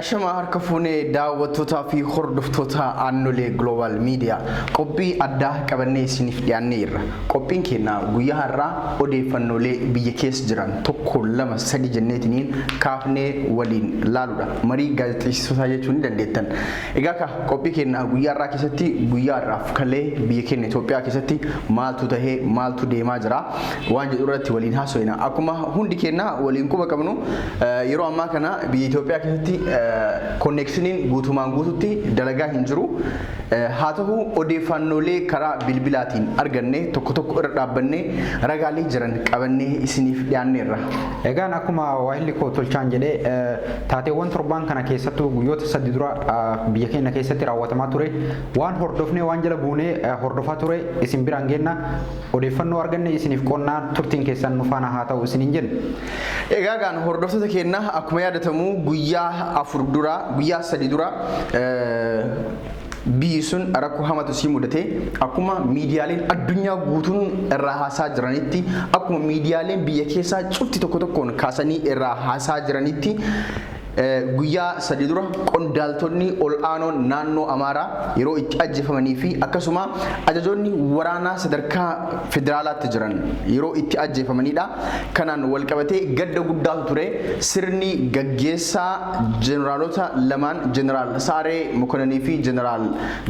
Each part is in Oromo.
Ashama harka fuunee daawwattootaa fi hordoftoota aannolee Global Media qophii addaa qabannee isiniif dhiyaanneerra. Qophiin keenya guyyaa har'aa odeeffannoolee biyya keessa jiran tokko lama sadi jenneetiniin kaafnee waliin laaluudha. Marii gaazexeessitootaa jechuun ni dandeettan. Egaa qophii keenya guyyaa har'aa keessatti guyyaa har'aaf kalee biyya keenya Itoophiyaa keessatti maaltu tahee maaltu deemaa jira waan jedhu irratti waliin haasofna. Akkuma hundi keenya waliin quba qabnu yeroo ammaa kana biyya Itoophiyaa keessatti connectionin guutumaan guututti dalagaa hin jiru. Haa ta'u odeeffannoolee karaa bilbilaatiin arganne tokko tokko irra dhaabbannee ragaalee jiran qabannee isiniif dhiyaanneerra. Egaan akkuma waahilli koo tolchaan jedhee taateewwan torban kana keessattuu guyyoota sadii dura biyya keenya keessatti raawwatamaa ture waan hordofnee waan jala buunee hordofaa ture isin biraan geenna odeeffannoo arganne isiniif qonnaa turtiin keessan nu faana haa ta'u isiniin jenna. Egaan hordoftoota keenya akkuma yaadatamu guyyaa afur dura guyyaa sadii dura biyyi sun rakkoo hamatu si mudate akkuma miidiyaaleen addunyaa guutuun irraa haasaa jiranitti akkuma miidiyaaleen biyya keessaa cufti tokko tokkoon kaasanii irraa haasaa jiranitti guyyaa sadii dura qondaaltonni ol'aanoon naannoo Amaaraa yeroo itti ajjeefamanii fi akkasuma ajajoonni waraanaa sadarkaa federaalaatti jiran yeroo itti ajjeefamanidha. Kanaan wal qabatee gadda guddaatu ture. Sirni gaggeessaa jeneraalota lamaan jeneraal Saaree Mokonanii fi jeneraal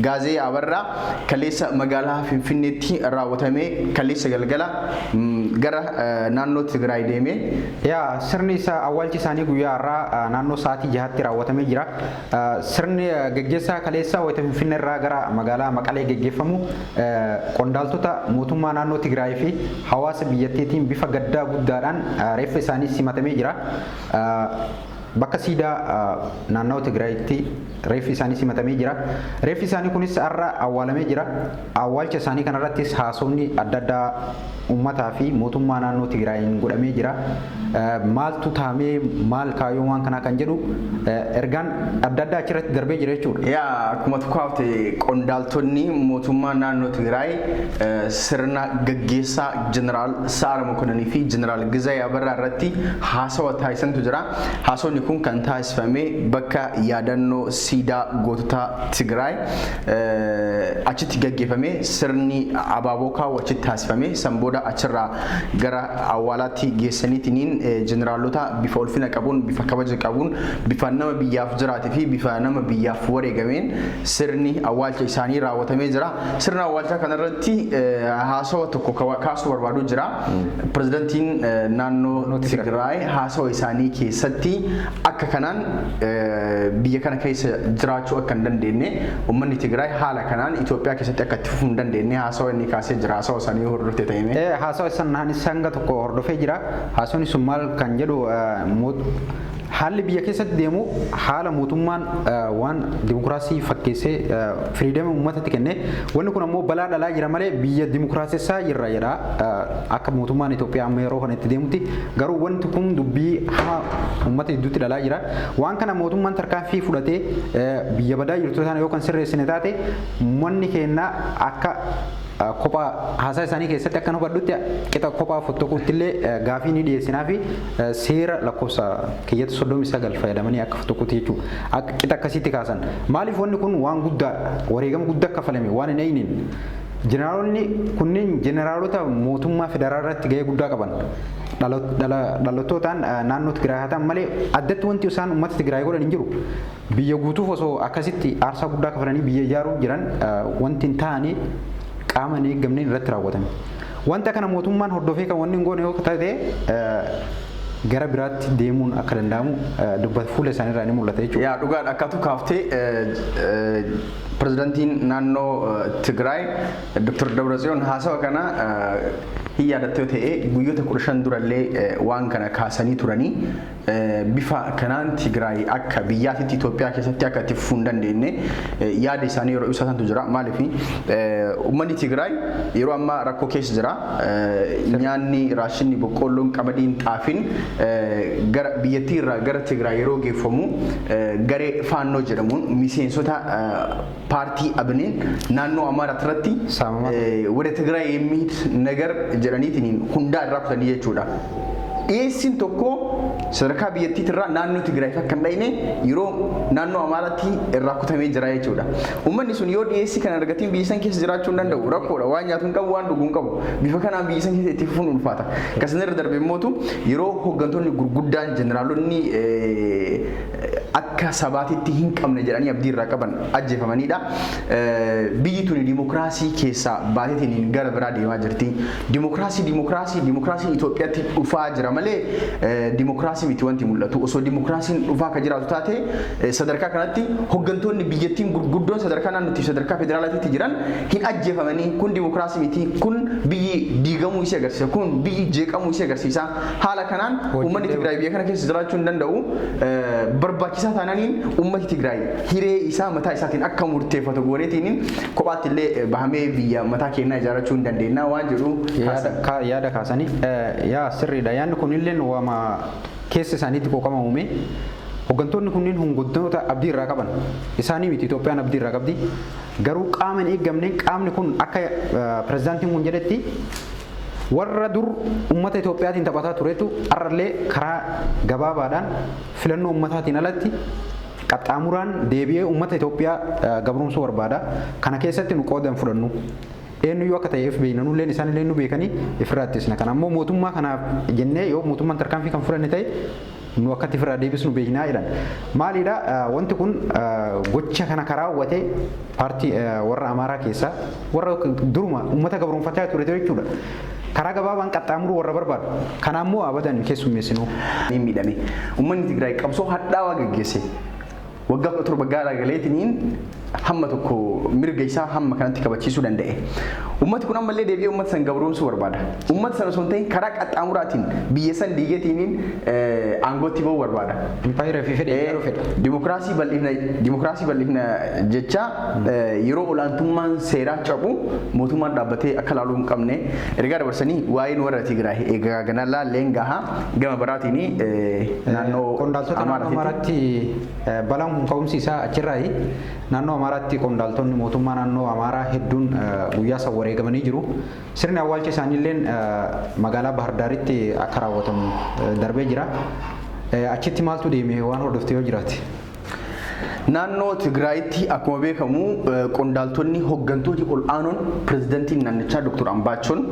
Gaazee Abarraa kaleessa magaalaa Finfinneetti raawwatamee kaleessa galgala gara naannoo Tigraay deemee sirni isaa awwaalchi isaanii guyyaa har'aa naannoo sa'aatii 6tti raawwatamee jira. Sirni gaggeessaa kaleessa wayita Finfinnee irraa gara magaalaa Maqalee gaggeeffamu qondaaltota mootummaa naannoo Tigraay fi hawaasa biyyattiitiin bifa gaddaa guddaadhaan reeffa isaanii simatamee jira. Bakka siidaa naannoo Tigraayitti reeffi isaanii simatamee jira. Reeffi isaanii kunis har'a awwaalamee jira. Awwaalcha isaanii kanarrattis haasofni adda addaa uummataa fi mootummaa naannoo Tigraayiin godhamee jira. Maaltu taamee maal kaayoo waan kanaa kan jedhu ergaan adda addaa achirratti darbee jira jechuudha. Akkuma tokkoofte qondaaltonni mootummaa naannoo Tigraay sirna gaggeessaa jeneraal Saaree Mokonanii fi jeneraal Gaazee Abarraa irratti haasawa taasisantu jira. Haasawni kun kan taasifame bakka yaadannoo siidaa gootota Tigraay achitti gaggeeffame sirni abaaboo kaawwa achitti taasifame sanbooda achirraa gara awwaalaatti geessaniitiin jeneraalota bifa ulfina qabuun bifa kabaja qabuun bifa nama biyyaaf jiraate fi bifa nama biyyaaf wareegameen sirni awwaalcha isaanii raawwatamee jira. Sirna awwaalchaa kanarratti haasawa tokko kaasuu barbaadu jira. Pirezidantiin naannoo Tigraay haasawa isaanii keessatti akka kanaan biyya kana keessa jiraachuu akka hin dandeenye uummanni Tigraay haala kanaan Itoophiyaa keessatti akka itti fufuu hin dandeenye haasawa inni kaasee jira. Haasawa isaanii hordofee ta'ee haasawa isaanii hanga tokko hordofee jira. Haasawni sun maal kan jedhu haalli biyya keessatti deemu haala mootummaan waan dimokiraasii fakkeessee firiidama uummatatti kenne wanni kun ammoo balaa dhalaa jira malee biyya dimokiraasessaa jirra jedha akka mootummaan Itoophiyaa amma yeroo kanatti deemutti garuu wanti kun dubbii hamaa uummata gidduutti dhalaa jira. Waan kana mootummaan tarkaanfii fudhatee biyya badaa jirtu sana yoo kan sirreessine taate wanni keenya akka kophaa haasaa isaanii keessatti akka hubadhutti qixa kophaa fottoquutti illee gaafii ni dhiyeessinaa fi seera lakkoofsa keeyyata 39 fayyadamanii akka fottoquutti jechuudha. Akka qixa akkasitti kaasan. Maaliif wanni kun waan guddaa wareegama guddaa kafalame waan hin eeyiniin. Jeneraalonni kunneen jeneraalota mootummaa federaalaa irratti gahee guddaa qaban. Dhalootootaan naannoo Tigraay haa ta'an malee addatti wanti isaan uummata Tigraay godhan hin jiru. Biyya guutuuf osoo akkasitti aarsaa guddaa kafalanii biyya ijaaruu jiran wanti hin taane qaama hin eeggamneen irratti raawwatame. Wanta kana mootummaan hordofee kan wanni hin goone yoo ta'e gara biraatti deemuun akka danda'amu dubbata fuula isaanii irraa ni mul'ata jechuudha. Dhugaadha akkatu kaaftee pirezidantiin naannoo Tigraay Dr. Dabratsiyoon haasawa kana hin yaadattee ta'e guyyoota 15 durallee waan kana kaasanii turanii bifa kanaan Tigraay akka biyyaatti Itoophiyaa keessatti akka itti fufuu hin dandeenye yaada isaanii yeroo ibsatantu jira. Maaliif uummanni Tigraay yeroo ammaa rakkoo keessa jira. Nyaanni raashinni boqqolloon qamadiin xaafiin gara biyyattii irraa gara Tigraay yeroo geeffamu garee faannoo jedhamuun miseensota paartii abneen naannoo Amaaraa irratti ወደ ትግራይ የሚሄድ ነገር jedhaniitiin hundaa irraa kutanii jechuudha. Dhiyeessiin tokko sadarkaa biyyattii irraa naannoo Tigraay akka hin dhayne yeroo naannoo Amaaraatti irraa kutamee jira jechuudha. Uummanni sun yoo dhiyeessii kan argatiin biyya san keessa jiraachuu hin danda'u rakkoodha waan nyaatu hin qabu waan dhuguu hin qabu bifa kanaan biyya san keessa itti fufuun ulfaata. Akkasuma irra darbee mootu yeroo hooggantoonni gurguddaan jeneraalonni akka sabaatitti hin qabne jedhanii abdii irraa qaban ajjeefamanidha. Biyyi tuni dimokiraasii keessaa baateetiin gara biraa deemaa jirti. Dimokiraasiin Itoophiyaatti dhufaa jira malee dimokiraasii miti wanti mul'atu. Osoo dimokiraasiin dhufaa akka jiraatu taate sadarkaa kanatti hooggantoonni biyyattiin gurguddoon sadarkaa naannootti sadarkaa federaalaatti jiran hin ajjeefamanii kun dimokiraasii miti kun biyyi diigamuu isii agarsiisa kun biyyi jeeqamuu isii agarsiisa. Haala kanaan uummanni Tigraay biyya kana keessa jiraachuu hin danda'u. Barbaachisaa taananiin uummati Tigraay hiree isaa mataa isaatiin akka murteeffatu gooneetiin kophaatti illee bahamee biyya mataa keenyaa ijaarrachuu hin dandeenya waan jedhu yaada kaasanii yaa sirriidha. Yaadni kunillee waama keessa isaaniitti qoqama uume. Hooggantoonni kunniin hooggantoota abdii irraa qaban isaanii miti Itoophiyaan abdii irraa qabdi. Garuu qaama hin eeggamne qaamni kun akka pirezidaantiin kun jedhetti warra dur ummata Itoophiyaatiin taphataa turetu har'allee karaa gabaabaadhaan filannoo ummataatiin alatti qaxxaamuraan deebi'ee ummata Itoophiyaa gabromsuu barbaada. Kana keessatti nu qoodan fudhannu. Eenyuyyuu akka ta'eef beeknanu illee isaan illee nu beekanii ifirraa ittisna. Kana ammoo mootummaa kanaaf jennee yoo mootummaan tarkaanfii kan fudhanne ta'e nu akkatti ifirraa deebisnu beeknaa jedhan. Maalidha wanti kun gocha kana karaa hawwatee paartii warra Amaaraa keessaa warra duruma ummata gabromfataa ture jechuudha. Karaa gabaabaan qaxxaamuruu warra barbaadu. Kanaammoo abadan keessummeessinu. Ni miidhame. Uummanni Tigraay qabsoo hadhaawaa gaggeesse. Waggaa 17 gaara galeetiniin hamma tokko mirga isaa hamma kanatti kabachiisuu danda'e. Ummati kun ammallee deebi'ee ummata san gabroomsuu barbaada. Ummata sana osoo hin ta'in karaa qaxxaamuraatiin biyya san diigeetiniin aangootti ba'uu barbaada. Impaayira fi fedhii yeroo fedha. Dimokiraasii bal'ifna jecha yeroo olaantummaan seeraa cabu mootummaan dhaabbatee akka laaluu hin qabne ergaa dabarsanii waa'een warra Tigraay egaa gana laalleen gahaa gama biraatiin naannoo Amaaraatti balaan kun ka'umsi isaa achirraayi. Naannoo Amaaraatti qondaaltonni mootummaa naannoo Amaaraa hedduun guyyaa san wareegamanii jiru. Sirni awwaalcha isaaniillee magaalaa Bahar Daaritti akka raawwatamu darbee jira. Achitti maaltu deeme waan hordoftee yoo jiraate? Naannoo Tigraayitti akkuma beekamu qondaaltonni hooggantooti ol'aanoon pirezidaantiin naannichaa Dr. Ambaachoon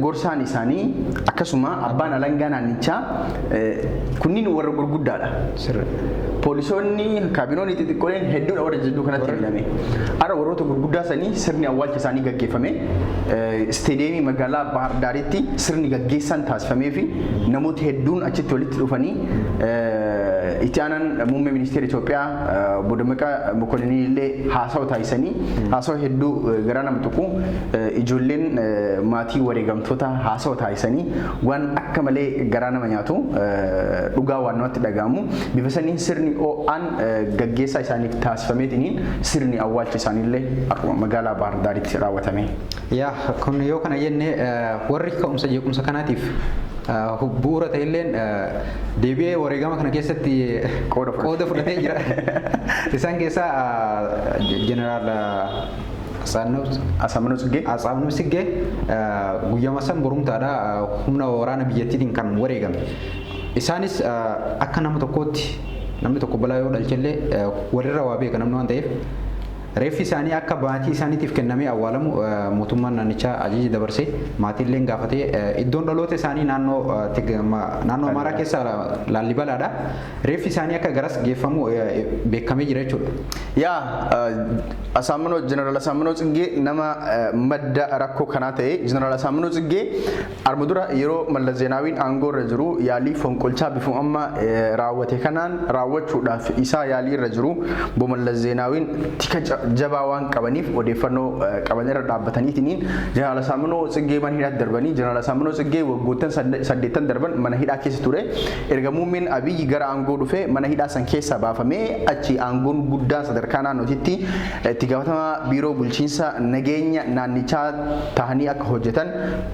gorsaan isaanii akkasuma abbaan alangaa naannichaa kunniin warra gurguddaadha. Poolisoonni kaabinoonni xixiqqooleen hedduudha warra jidduu kanatti hidhame. Ara warroota gurguddaa sanii sirni awwaalcha isaanii gaggeeffame. Isteediyeemii magaalaa Bahar Daaritti sirni gaggeessaan taasifamee fi namoota hedduun achitti walitti dhufanii itti aanaan muummee ministeera Itoophiyaa Bodammaqaa Mokonninii illee haasawa taasisanii haasawa hedduu garaa nama tuqu ijoolleen maatii wareegamtoota haasawa taasisanii waan akka malee garaa nama nyaatu dhugaa waan namatti dhagahamu bifa saniin sirni o'aan gaggeessaa isaaniif taasifameetiniin sirni awwaalcha isaaniillee akkuma magaalaa Bahar Daaritti raawwatame. Yaa kun yoo kana jenne warri ka'umsa jeequmsa kanaatiif bu'uura ta'elleen deebi'ee wareegama kana keessatti qooda fudhatee jira. Isaan keessaa jeneraal Asaminoo Tsiggee guyyaa san borumtaadha humna waraana biyyattiitiin kan wareegame. Isaanis akka nama tokkootti namni tokko balaa yoo dhalchellee walirra waa beeka namni waan ta'eef reeffi isaanii akka maatii isaaniitiif kennamee awwaalamu mootummaan naannichaa ajaja dabarsee maatiillee gaafatee iddoon dhaloota isaanii naannoo Amaaraa keessa Laallibalaadha. Reeffi isaanii akka garas geeffamu beekamee jira jechuudha. Yaa jeneraal Asaminoo Tsiggee nama madda rakkoo kanaa ta'e jeneraal Asaminoo Tsiggee arma dura yeroo Mallas Zeenaawiin aangoo irra jiru yaalii fonqolchaa bifuma amma raawwate kanaan raawwachuudhaaf isaa yaalii irra jiru bo Mallas Zeenaawiin tika jabaa waan qabaniif odeeffannoo qaban irra dhaabbataniitiin jeneraal Asaminoo Tsiggee mana hidhaatti darbanii jeneraal Asaminoo Tsiggee waggoottan 8 darban mana hidhaa keessa ture. Erga muummeen Abiyyi gara aangoo dhufee mana hidhaa san keessaa baafamee achi aangoon guddaan sadarkaa naannootitti itti gaafatama biiroo bulchiinsa nageenya naannichaa tahanii akka hojjetan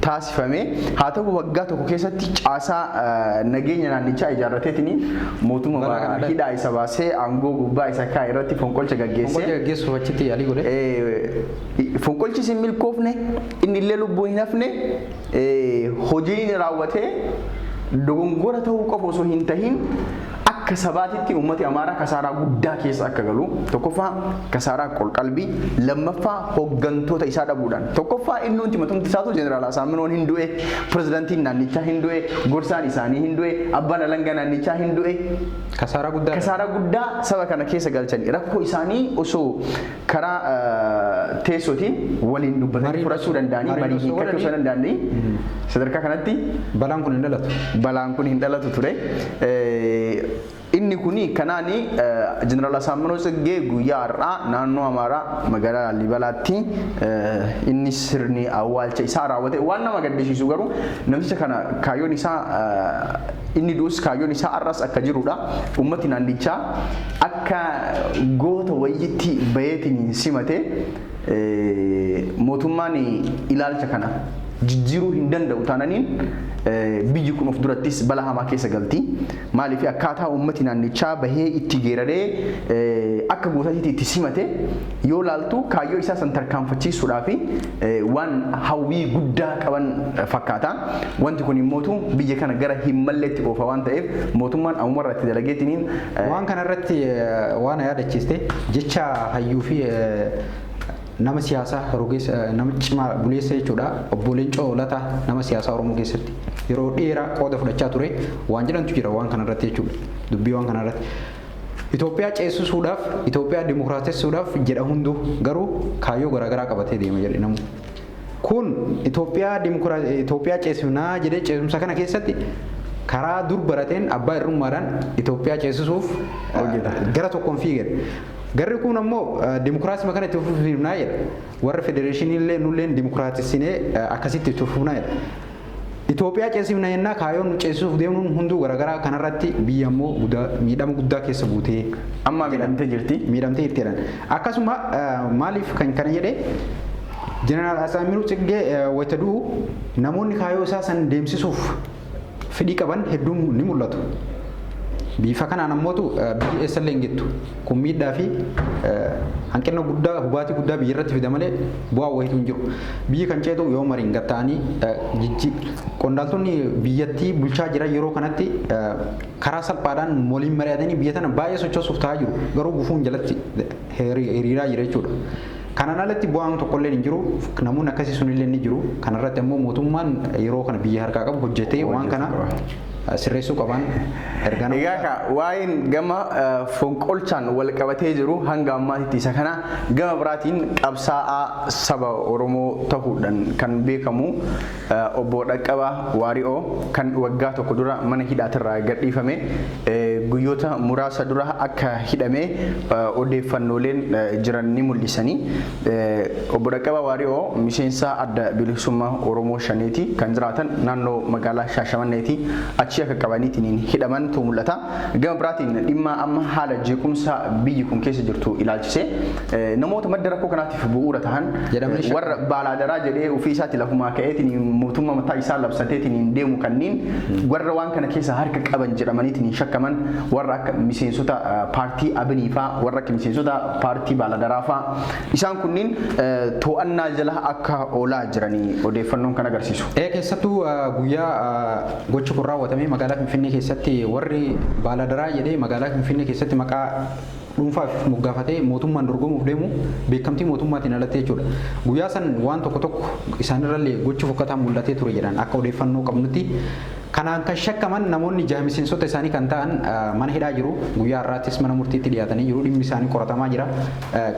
taasifame. Haa ta'u waggaa tokko keessatti caasaa nageenya naannichaa ijaarrateetiin mootummaa hidhaa isa baasee aangoo gubbaa isa kaa irratti fonqolcha gaggeessee achitti yaalii godhe. Fonqolchi sin milkoofne inni illee lubbuu hin hafne hojii inni raawwatee dogongora ta'uu qofa osoo hin tahin akka sabaatitti uummati Amaaraa kasaaraa guddaa keessa akka galu tokkoffaa kasaaraa qalbii lammaffaa hooggantoota isaa dhabuudhaan tokkoffaa inni wanti matumti isaatu jeneraal Asaaminoon hin du'e pirezidaantiin naannichaa hin du'e gorsaan isaanii hin du'e abbaan alangaa naannichaa hin du'e kasaaraa guddaa saba kana keessa galchanii rakkoo isaanii osoo karaa teessootiin waliin dubbatanii furachuu danda'anii marii hiikkachuu danda'anii sadarkaa kanatti balaan kun hin dhalatu ture. Inni kuni kanaani jeneraal Asaaminoo Tsiggee guyyaa har'aa naannoo Amaaraa magaalaa Laalibalaatti inni sirni awwaalcha isaa raawwate waan nama gaddisiisu garuu namicha kana kaayyoon isaa inni duus kaayyoon isaa har'as akka jirudha. Uummati naannichaa akka goota wayyitti bayeetiin simate mootummaan ilaalcha kana jijjiiruu hin danda'u taananiin biyyi kun of durattis balaa hamaa keessa galti. Maaliif akkaataa uummati naannichaa bahee itti geeraree akka gootaatti itti simate yoo laaltu kaayyoo isaa san tarkaanfachiisuudhaaf waan hawwii guddaa qaban fakkaata. Wanti kun immoo biyya kana gara hin malleetti oofa waan ta'eef mootummaan ammuma irratti dalageetiin waan kana irratti waan yaadachiiste jecha hayyuu fi nama siyaasaa rogeessa nama cimaa buleessa jechuudha. Obbo Leencoo Lataa nama siyaasaa Oromoo keessatti yeroo dheeraa qooda fudhachaa ture waan jedhantu jira waan kana irratti jechuudha. Dubbii waan kana irratti Itoophiyaa ceesisuudhaaf Itoophiyaa dimokiraatessuudhaaf jedha hunduu garuu kaayyoo garaagaraa qabatee deema jedhe namu. Kun Itoophiyaa ceesifnaa jedhee ceesumsa kana keessatti karaa dur barateen abbaa irrummaadhaan Itoophiyaa ceesisuuf gara tokkoon fiigedha. Garri kun ammoo dimokiraasii makana itti fufnaa jedha. Warra federeeshinii illee nulleen dimokiraatessinee akkasitti itti fufnaa jedha. Itoophiyaa ceesifna yennaa kaayyoon ceesisuuf deemuun hunduu garaagaraa kanarratti biyya ammoo miidhama guddaa keessa buutee amma miidhamtee jirti. Miidhamtee jirtidhaan. Akkasuma maaliif kan kana jedhee jeneraal Asaaminoo Tsiggee wayita du'u namoonni kaayyoo isaa san deemsisuuf fedhii qaban hedduun ni mul'atu. Bifa kanaan ammootu biyyi eessallee hin gettu. Kun miidhaa fi hanqina guddaa hubaatii guddaa biyya irratti fida malee bu'aa wayitu hin jiru. Biyyi kan ceetu yoo mariin gatta'anii qondaaltonni biyyattii bulchaa jiran yeroo kanatti karaa salphaadhaan waliin mari'atanii biyya tana baay'ee sochoosuuf ta'aa jiru. Garuu gufuun jalatti hiriiraa jira jechuudha. Kanaan alatti bu'aan tokkollee hin jiru. Namoonni akkasii sunillee ni jiru. Kanarratti ammoo mootummaan yeroo kana biyya harkaa qabu hojjetee waan kana sirreessuu qaban ergaan egaa waa'een gama fonqolchaan wal qabatee jiru hanga ammaatti isa kana gama biraatiin qabsaa'aa saba Oromoo ta'uudhaan kan beekamu obbo Dhaqqabaa Waari'oo kan waggaa tokko dura mana hidhaatirraa gadhiifame guyyoota muraasa dura akka hidhamee odeeffannooleen jiran ni mul'isanii. Obbo Dhaqqabaa Waari'oo miseensa adda bilisummaa Oromoo shaneeti kan jiraatan naannoo magaalaa Shaashamanneeti. Achi akka qabaniitiin hidhaman tu mul'ata. Gama biraatiin dhimma amma haala jeequmsa biyyi kun keessa jirtu ilaalchisee namoota madda rakkoo kanaatiif bu'uura ta'an warra baalaadaraa jedhee ofii isaatti lafumaa ka'eetiin mootummaa mataa isaa labsateetiin deemu kanneen warra waan kana keessa harka qaban jedhamaniitiin shakkaman warra akka miseensota paartii Abiniifaa warra akka miseensota paartii baalaadaraa fa'aa isaan kunniin to'annaa jala akka oolaa jiranii odeeffannoon kan agarsiisu. Keessattuu guyyaa gochi kun raawwatame magaalaa Finfinnee keessatti warri baalaadaraa jedhee magaalaa Finfinnee keessatti maqaa dhuunfaaf moggaafatee mootummaan dorgomuuf deemu beekamtii mootummaatiin alatti jechuudha. Guyyaa san waan tokko isaanirrallee gochi fokkataan mul'atee ture jedhan akka odeeffannoo qabnutti. Kanaan kan shakkaman namoonni miseensota isaanii kan ta'an mana hidhaa jiru. Guyyaa har'aattis mana murtiitti dhiyaatanii jiru. Dhimmi isaanii qoratamaa jira.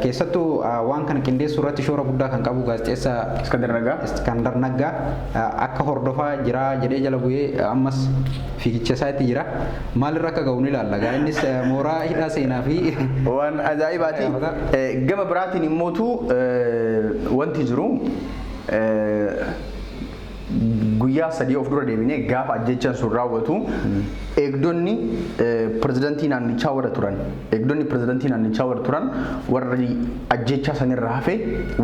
Keessattuu waan kana qindeessuu irratti shoora guddaa kan qabu gaazexeessaa Iskandar Naggaa akka hordofaa jira jedhee jala bu'ee ammas fiigicha isaatti jira. Maalirra akka ga'u ni ilaalla. Innis mooraa hidhaa seenaa fi waan ajaa'ibaati. Gama biraatiin immootu wanti jiru guyyaa sadii of dura deebinee gaafa ajjechaan sun raawwatu eegdonni pirezidantii naannichaa warra turan warri ajjechaa sanirraa hafe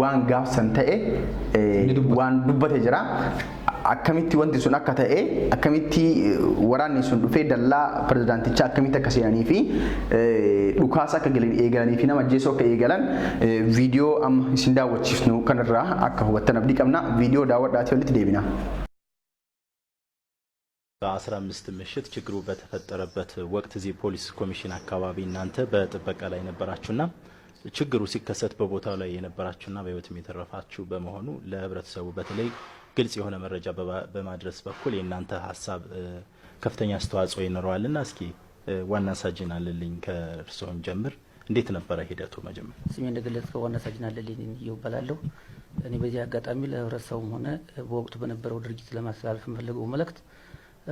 waan gaafsan ta'e waan dubbate jira. Akkamitti wanti sun akka ta'e akkamitti waraanni sun dhufee dallaa pirezidaantichaa akkamitti akka seenanii fi dhukaasa akka eegalanii fi nama ajjeesoo akka eegalan viidiyoo amma isin daawwachiifnu kanarraa akka hubattan abdii qabna. Viidiyoo daawwadhaatii walitti deebina. በ15 ምሽት ችግሩ በተፈጠረበት ወቅት እዚህ ፖሊስ ኮሚሽን አካባቢ እናንተ በጥበቃ ላይ ነበራችሁና ችግሩ ሲከሰት በቦታው ላይ የነበራችሁና በህይወት የተረፋችሁ በመሆኑ ለህብረተሰቡ በተለይ ግልጽ የሆነ መረጃ በማድረስ በኩል የእናንተ ሐሳብ ከፍተኛ አስተዋጽኦ ይኖረዋልና እስኪ ዋና ሳጅን አለልኝ ከርሶን ጀምር እንዴት ነበር ሂደቱ? መጀመር ስሜ እንደገለጽከው ዋና ሳጅን አለልኝ ይባላልው። እኔ በዚህ አጋጣሚ ለህብረተሰቡም ሆነ በወቅቱ በነበረው ድርጊት ለማስተላለፍ የምፈልገው መልእክት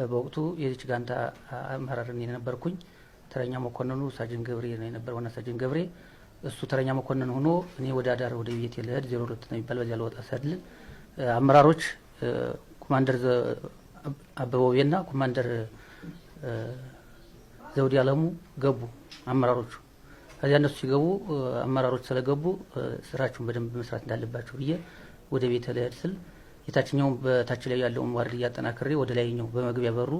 በወቅቱ የዚች ጋንታ አመራር እኔ ነበርኩኝ። ተረኛ መኮንኑ ሳጅን ገብሬ ነው የነበረው። ዋና ሳጅን ገብሬ እሱ ተረኛ መኮንን ሆኖ እኔ ወደ አዳር ወደ ቤት ለሄድ 02 ነው የሚባል በዚያ ለወጣ ሰድል አመራሮች ኮማንደር አበበውና ኮማንደር ዘውዲ አለሙ ገቡ አመራሮቹ። ከዚያ እነሱ ሲገቡ አመራሮች ስለገቡ ስራቸውን በደንብ መስራት እንዳለባቸው ብዬ ወደ ቤት ለሄድ ስል የታችኛው በታች ላይ ያለውን ዋርድያ አጠናክሬ ወደ ላይኛው በመግቢያ በሩ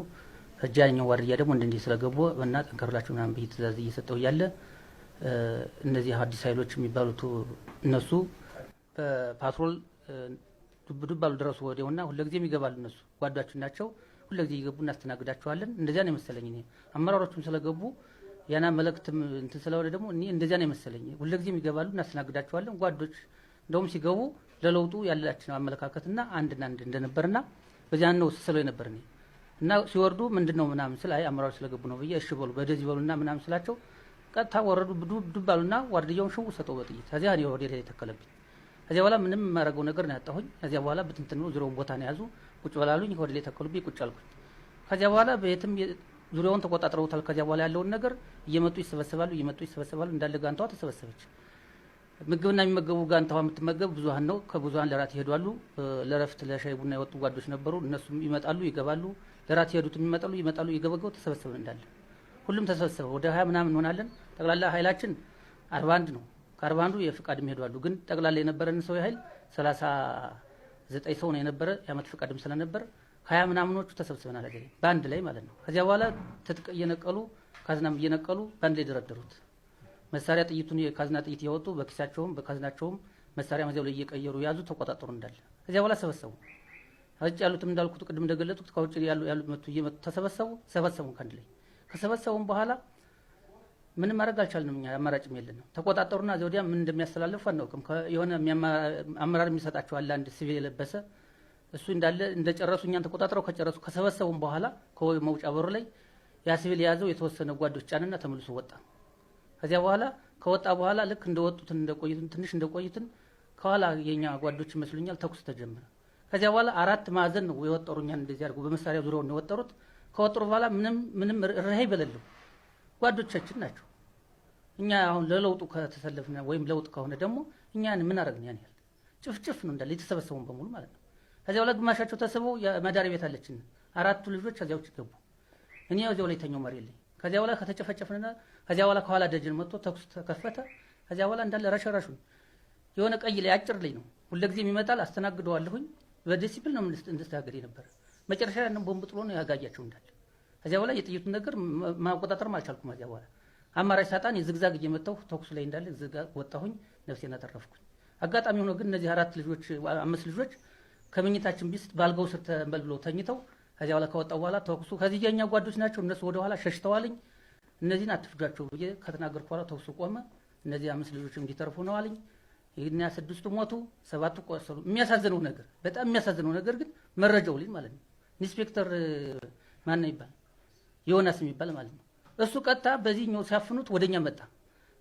እጃኛው ዋርድያ ደግሞ እንደዚህ ስለገቡ እና ጠንከርላችሁ ምናምን ብዬ ትእዛዝ እየሰጠው ያለ እነዚህ አዲስ ኃይሎች የሚባሉት እነሱ በፓትሮል ዱብ ባሉ ድረሱ ወዲያውና ሁለጊዜም ይገባሉ። እነሱ ጓዳችን ናቸው። ሁለጊዜ ይገቡ እናስተናግዳቸዋለን። እንደዚያ ነው የመሰለኝ እኔ አመራሮቹም ስለገቡ ያና መልእክትም እንትን ስለወደ ደግሞ እኔ እንደዚያ ነው የመሰለኝ። ሁለጊዜም ይገባሉ እናስተናግዳቸዋለን። ጓዶች እንደውም ሲገቡ ለለውጡ ያላችን አመለካከትና አንድና አንድ እንደነበርና በዚያ ነው ስለው የነበርኝ እና ሲወርዱ ምንድነው ምናምን ስለ አይ አመራሮች ስለገቡ ነው ብዬ እሺ በሉ በደዚህ በሉና ምናምን ስላቸው ቀጥታ ወረዱ ዱብ ባሉና ዋርድያውን ሽው ሰጠው በጥይት። ከዚያ ነው ወደ ላይ ተከለብኝ። ከዚያ በኋላ ምንም ማረገው ነገር ነው ያጣሁኝ። ከዚያ በኋላ ብትንትን ነው ዙሪያውን ቦታ ነው ያዙ ቁጭ በላሉኝ። ወደ ላይ ተከሉብኝ ቁጭ አልኩኝ። ከዚያ በኋላ በየትም ዙሪያውን ተቆጣጥረውታል። ከዚያ በኋላ ያለውን ነገር እየመጡ ይሰበሰባሉ እንዳለ ጋንታዋ ተሰበሰበች። ምግብና የሚመገቡ ጋንታዋ የምትመገብ ብዙሃን ነው። ከብዙሃን ለራት ይሄዳሉ። ለረፍት ለሻይ ቡና የወጡ ጓዶች ነበሩ። እነሱም ይመጣሉ ይገባሉ። ለራት ይሄዱት ይመጣሉ ይገበገው ተሰበሰበን እንዳለ ሁሉም ተሰበሰበ። ወደ 20 ምናምን እንሆናለን። ጠቅላላ ኃይላችን 41 ነው። ከ41 የፍቃድም ይሄዳሉ። ግን ጠቅላላ የነበረን ሰው ኃይል 39 ሰው ነው የነበረ። ያመት ፍቃድም ስለነበር 20 ምናምኖቹ ተሰብስበናል አይደል ባንድ ላይ ማለት ነው። ከዚያ በኋላ ትጥቅ እየነቀሉ ካዝናም እየነቀሉ ባንድ ላይ ደረደሩት። መሳሪያ ጥይቱን የካዝና ጥይት ያወጡ በኪሳቸውም በካዝናቸውም መሳሪያ መዚያው ላይ እየቀየሩ ያዙ ተቆጣጠሩ እንዳለ። ከዚያ በኋላ ሰበሰቡ። አጭ ያሉትም እንዳልኩት ቅድም እንደገለጽኩት ከውጭ ያሉት መጡ እየመጡ ተሰበሰቡ ካንድ ላይ ከሰበሰቡም በኋላ ምንም ማድረግ አልቻልንም። እኛ አማራጭም የለንም። ተቆጣጠሩና ዘውዲያ ምን እንደሚያስተላልፉ አናውቅም። የሆነ አመራር የሚሰጣቸው አለ አንድ ሲቪል የለበሰ እሱ እንዳለ እንደጨረሱ እኛን ተቆጣጥረው ከጨረሱ ከሰበሰቡም በኋላ ከመውጫ በሩ ላይ ያ ሲቪል የያዘው የተወሰነ ጓዶች ጫንና ተመልሶ ወጣ። ከዚያ በኋላ ከወጣ በኋላ ልክ እንደወጡትን እንደቆዩትን ትንሽ እንደቆዩትን ከኋላ የኛ ጓዶች ይመስሉኛል ተኩስ ተጀመረ። ከዚያ በኋላ 4 ማዕዘን ነው የወጠሩኛን እንደዚህ አድርገው በመሳሪያ ዙሪያው ነው የወጠሩት። ከወጠሩ በኋላ ምንም ርህራሄ በሌለው ጓዶቻችን ናቸው። እኛ አሁን ለለውጡ ከተሰለፍና ወይም ለውጥ ከሆነ ደግሞ እኛን ምን አረግን? ያን ያህል ጭፍጭፍ ነው እንዳለ የተሰበሰቡን በሙሉ ማለት ነው። ከዚያ በኋላ ግማሻቸው ተሰበው የመዳሪ ቤት አለችን 4 ልጆች ከዚያው ገቡ። እኔ እዚያው ላይ ተኛው መሬት ላይ። ከዚያ በኋላ ከተጨፈጨፍንና ከዚያ በኋላ ከኋላ ደጀን መጥቶ ተኩስ ተከፈተ። ከዚያ በኋላ እንዳለ ረሸረሹን። የሆነ ቀይ ላይ አጭር ላይ ነው ሁለጊዜም ይመጣል አስተናግደዋለሁኝ። በዲሲፕሊን ነው እንድስተናገድ ነበር። መጨረሻ ላይ ቦምብ ጥሎ ነው ያጋያቸው እንዳለ። ከዚያ በኋላ የጥይቱን ነገር ማቆጣጠር አልቻልኩም። ከዚያ በኋላ አማራጭ ሳጣን የዝግዛግ እየመጣሁ ተኩስ ላይ እንዳለ ዝግዛግ ወጣሁኝ። ነፍሴን አተረፍኩኝ። አጋጣሚ ሆኖ ግን እነዚህ 5 ልጆች ከመኝታችን ቢስት ባልጋው ስር ተንበልብለው ተኝተው ከዚያ በኋላ ከወጣው በኋላ ተኩሱ ከዚህ የኛ ጓዶች ናቸው እነሱ ወደ ኋላ ሸሽተዋልኝ። እነዚህን አትፍጇቸው ብዬ ከተናገርኩ በኋላ ተኩሱ ቆመ። እነዚህ 5 ልጆች እንዲተርፉ ነው አለኝ። ይሄን 6ቱ ሞቱ፣ 7ቱ ቆሰሉ። የሚያሳዝነው ነገር በጣም የሚያሳዝነው ነገር ግን መረጃው ልኝ ማለት ነው ኢንስፔክተር ማን ነው ይባል ዮናስ የሚባል ማለት ነው። እሱ ቀጥታ በዚህኛው ሲያፍኑት ወደኛ መጣ።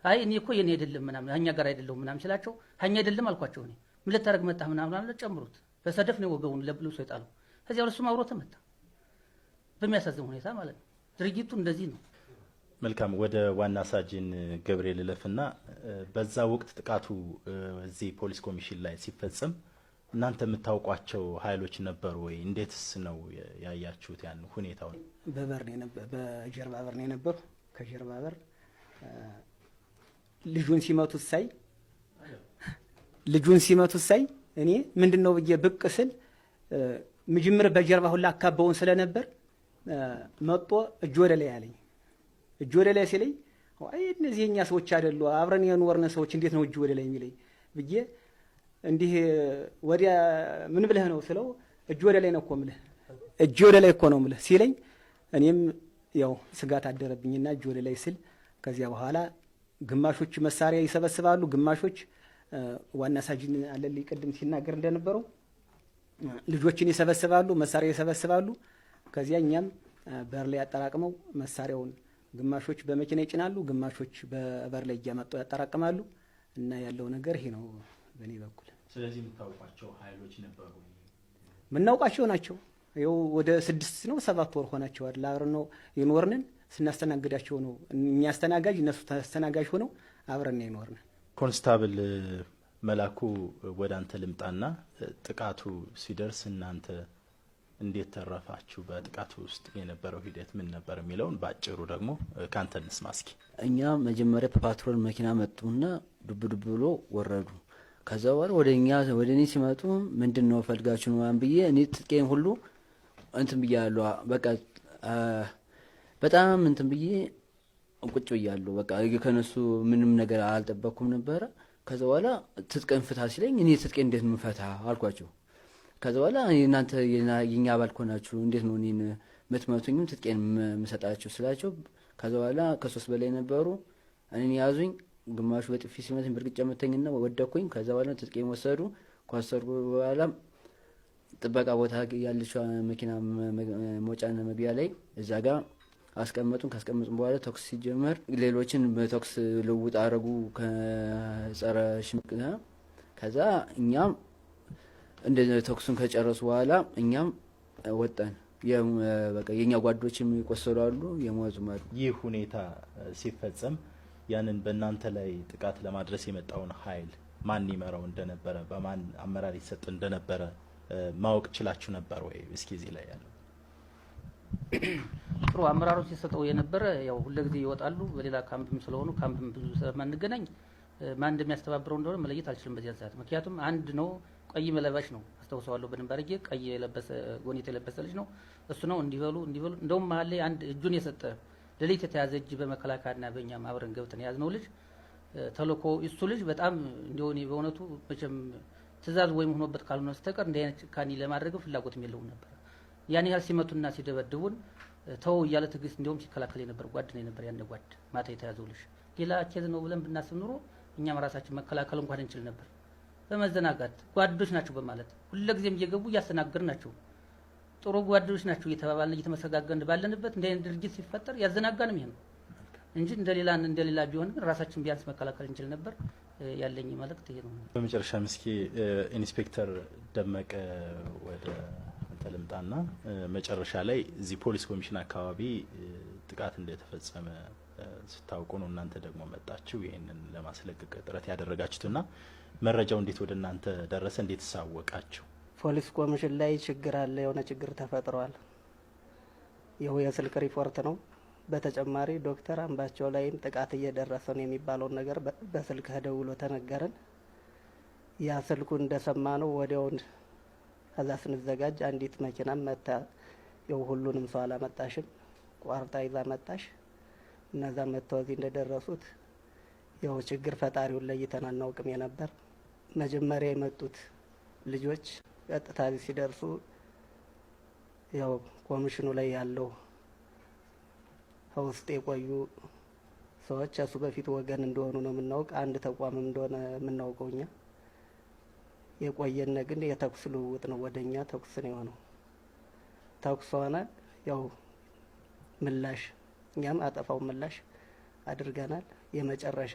አይ እኔ እኮ የኔ አይደለም ምናምን ሀኛ ጋር አይደለም ምናምን ሲላቸው ሀኛ አይደለም አልኳቸው። እኔ ምን ልታረግ መጣ ምናምን አለ። ጨምሩት በሰደፍ ነው ወገቡን ለብሎ ይጣለው። ከዚያ እሱ ማውሮት መጣ። በሚያሳዝን ሁኔታ ማለት ነው። ድርጊቱ እንደዚህ ነው። መልካም ወደ ዋና ሳጅን ገብርኤል ለፍና በዛ ወቅት ጥቃቱ እዚህ ፖሊስ ኮሚሽን ላይ ሲፈጸም እናንተ የምታውቋቸው ኃይሎች ነበሩ ወይ? እንዴትስ ነው ያያችሁት ያን ሁኔታው? በጀርባ በር ነው የነበሩ። ከጀርባ በር ልጁን ሲመቱት ሳይ እኔ ምንድነው ብዬ ብቅ ስል ምጅምር በጀርባ ሁላ አካባውን ስለነበር መጥቶ እጅ ወደ ላይ አለኝ። እጅ ወደ ላይ ሲለኝ አይ እነዚህ የኛ ሰዎች አይደሉ አብረን የኖርነ ሰዎች እንዴት ነው እጅ ወደ ላይ የሚለኝ ብዬ እንዲህ ወዲያ ምን ብለህ ነው ስለው እጅ ወደ ላይ ነው እኮ ምልህ እጅ ወደ ላይ እኮ ነው የምልህ ሲለኝ እኔም ያው ስጋት አደረብኝና እጅ ወደ ላይ ስል ከዚያ በኋላ ግማሾች መሳሪያ ይሰበስባሉ፣ ግማሾች ዋና ሳጅን አለልኝ ቅድም ሲናገር እንደነበረው ልጆችን ይሰበስባሉ፣ መሳሪያ ይሰበስባሉ። ከዚያ እኛም በር ላይ ያጠራቅመው መሳሪያውን ግማሾች በመኪና ይጭናሉ፣ ግማሾች በበር ላይ እያመጡ ያጠራቅማሉ እና ያለው ነገር ይሄ ነው በእኔ በኩል። ስለዚህ የምታውቋቸው ኃይሎች ነበሩ? ምናውቃቸው ናቸው። ይኸው ወደ 6 ነው 7 ወር ሆናቸዋል። አብረን ነው የኖርንን ስናስተናግዳቸው ነው እኛ አስተናጋጅ እነሱ ተስተናጋጅ ሆነው አብረን ነው የኖርን። ኮንስታብል መላኩ ወደ አንተ ልምጣና ጥቃቱ ሲደርስ እናንተ እንዴት ተረፋችሁ? በጥቃቱ ውስጥ የነበረው ሂደት ምን ነበር የሚለውን ባጭሩ ደግሞ ካንተ እንስማ እስኪ። እኛ መጀመሪያ ፓትሮል መኪና መጡና ዱብ ዱብ ብሎ ወረዱ። ከዛ በኋላ ወደ እኔ ሲመጡ ምንድነው ፈልጋችሁ ነው ብዬ እኔ ጥቄን ሁሉ እንትን ብያለሁ። በቃ በጣም እንትን ብዬ ቁጭ ብያለሁ። በቃ ከነሱ ምንም ነገር አልጠበቅኩም ነበረ። ከዛ በኋላ ትጥቅን ፍታ ሲለኝ እኔ ትጥቄን እንዴት ምፈታ አልኳቸው። ከዛ በኋላ እናንተ የኛ አባል ከሆናችሁ እንዴት ነው እኔን የምትመቱኝም ትጥቄን የምሰጣችሁ ስላቸው፣ ከዛ በኋላ ከ3 በላይ ነበሩ። እኔን ያዙኝ። ግማሹ በጥፊ ሲመታኝ በርግጫ መተኝና ወደኩኝ። ከዛ በኋላ ትጥቄን ወሰዱ። ከወሰዱ በኋላ ጥበቃ ቦታ ያለችው መኪና መውጫና መግቢያ ላይ እዛ ጋር አስቀመጡን። ካስቀመጡን በኋላ ተኩስ ሲጀመር ሌሎችን በተኩስ ልውውጥ አረጉ ከጸረ ሽምቅ። ከዛ እኛም እንደ ተኩሱን ከጨረሱ በኋላ እኛም ወጣን። በቃ የኛ ጓዶችም ይቆሰሉ አሉ፣ የሞቱም አሉ። ይህ ሁኔታ ሲፈጸም ያንን በእናንተ ላይ ጥቃት ለማድረስ የመጣውን ኃይል ማን ይመራው እንደነበረ በማን አመራር ይሰጥ እንደነበረ ማወቅ ችላችሁ ነበር ወይ? እስኪ እዚህ ላይ ያለው ጥሩ አመራሮች ሲሰጠው የነበረ ያው ሁልጊዜ ይወጣሉ። በሌላ ካምፕም ስለሆኑ ካምፕም ብዙ ስለማንገናኝ ማን እንደሚያስተባብረው እንደሆነ መለየት አልችልም በዚያ ሰዓት። ምክንያቱም አንድ ነው ቀይ መለባሽ ነው አስተውሰዋለሁ በደንብ አድርጌ። ቀይ የለበሰ ጎኔት የለበሰ ልጅ ነው እሱ ነው እንዲበሉ እንደውም መሀል ላይ አንድ እጁን የሰጠ ሌሊት የተያዘ እጅ በመከላከያና በእኛም አብረን ገብተን የያዝነው ልጅ ተልኮ እሱ ልጅ በጣም እንደሆነ በእውነቱ መቼም ትእዛዝ ወይም ሆኖበት ካልሆነ በስተቀር እንደ አይነት ጭካኔ ለማድረግ ፍላጎትም የለውም ነበር። ያን ያህል ሲመቱና ሲደበድቡን ተው እያለ ትዕግስት እንደውም ሲከላከል የነበር ጓድ ነው የነበር። ያን ጓድ ማታ የተያዘው ልጅ ሌላ ኬዝ ነው ብለን ብናስብ ኑሮ እኛም ራሳችን መከላከል እንኳን እንችል ነበር። በመዘናጋት ጓዶች ናቸው በማለት ሁልጊዜም እየገቡ እያስተናገር ናቸው። ጥሩ ጓዶች ናቸው እየተባባልን እየተመሰጋገን ባለንበት እንደ አይነት ድርጅት ሲፈጠር ያዘናጋንም ይሄ ነው እንጂ እንደሌላ ቢሆን ራሳችን ቢያንስ መከላከል እንችል ነበር። ያለኝ መልእክት ይሄ ነው። በመጨረሻ ምስኪ ኢንስፔክተር ደመቀ ወደ አንተ ልምጣና መጨረሻ ላይ እዚህ ፖሊስ ኮሚሽን አካባቢ ጥቃት እንደተፈጸመ ስታውቁ ነው እናንተ ደግሞ መጣችሁ ይሄንን ለማስለቀቅ ጥረት ያደረጋችሁትና መረጃው እንዴት ወደ እናንተ ደረሰ? እንዴት ተሳወቃችሁ? ፖሊስ ኮሚሽን ላይ ችግር አለ፣ የሆነ ችግር ተፈጥሯል። ይኸው የስልክ ሪፖርት ነው። በተጨማሪ ዶክተር አምባቸው ላይም ጥቃት እየደረሰ ነው የሚባለውን ነገር በስልክ ደውሎ ተነገረን። ያ ስልኩ እንደሰማ ነው ወዲያውን ከዛ ስንዘጋጅ አንዲት መኪና መታ። ያው ሁሉንም ሰው አላመጣሽም፣ ቋርጣ ይዛ መጣሽ። እነዛ መተው እዚህ እንደደረሱት ያው ችግር ፈጣሪውን ለይተን አናውቅም የነበር። መጀመሪያ የመጡት ልጆች ቀጥታ ሲደርሱ ያው ኮሚሽኑ ላይ ያለው ውስጥ የቆዩ ሰዎች እሱ በፊት ወገን እንደሆኑ ነው የምናውቅ። አንድ ተቋም እንደሆነ የምናውቀው እኛ። የቆየነ ግን የተኩስ ልውውጥ ነው፣ ወደኛ ተኩስ ነው የሆነው። ተኩስ ሆነ። ያው ምላሽ እኛም አጠፋው ምላሽ አድርገናል። የመጨረሻ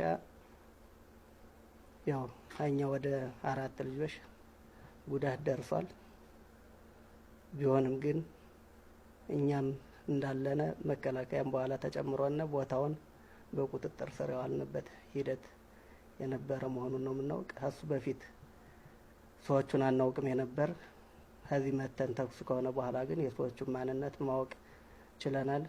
ያው እኛ ወደ 4 ልጆች ጉዳት ደርሷል። ቢሆንም ግን እኛም እንዳለነ መከላከያም በኋላ ተጨምሮና ቦታውን በቁጥጥር ስር ያዋልንበት ሂደት የነበረ መሆኑን ነው የምናውቅ። ከሱ በፊት ሰዎቹን አናውቅም የነበር። ከዚህ መተን ተኩስ ከሆነ በኋላ ግን የሰዎቹን ማንነት ማወቅ ችለናል።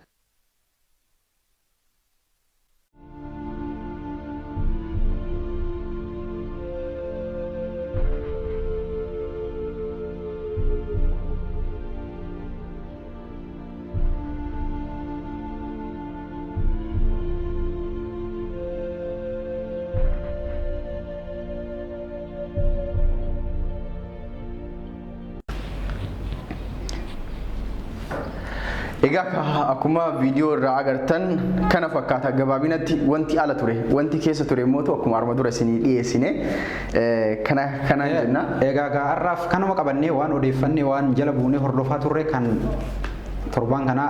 Egaa akkuma viidiyoo irraa agartan kana fakkaata gabaabinatti wanti ala ture wanti keessa ture immoo akkuma arma dura isinii dhiyeessine kana jenna. Egaa har'aaf kanuma qabannee waan odeeffannee waan jala buunee hordofaa turre kan torban kana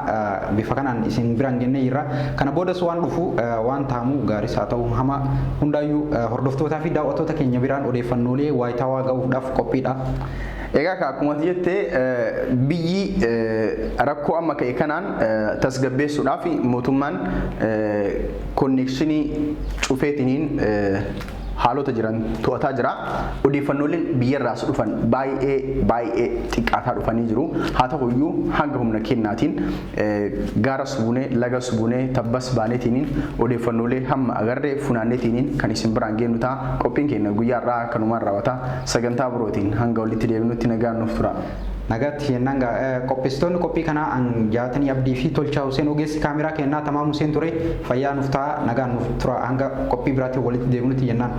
bifa kanaan isin biraan gennee jirra. Kana boodas waan dhufu waan taamu gaaris haa ta'u hama hundaayyuu hordoftootaa fi daawwattoota keenya biraan odeeffannoolee waayitaawaa ga'uudhaaf qophiidha. Egaa akkuma jettee biyyi rakkoo amma ka'e kanaan tasgabbeessuudhaaf mootummaan konnekshinii cufeetiniin haalota jiran to'ataa jira. Odeeffannooleen biyyarraas dhufan baay'ee xiqqaataa dhufanii jiru. Haa ta'uyyuu hanga humna kennaatiin gaaras buunee lagas buunee tabbas baaneetiniin odeeffannoolee hamma agarree funaanneetiniin kan isin biraan geenyu ta'a. Qophiin keenya guyyaarraa akkanumaan raawwata. Sagantaa birootiin hanga walitti deebinutti nagaan nuuf tura. Nagatti nanga qopheessitoonni qophii kanaa Jaatanii Abdii fi Tolchaa Huseen ogeessi kaameraa kennaa Tamaam Huseen ture fayyaa nuuf ta'a nagaan nuuf tura hanga qophii biraatiin walitti deebinutti jennaan.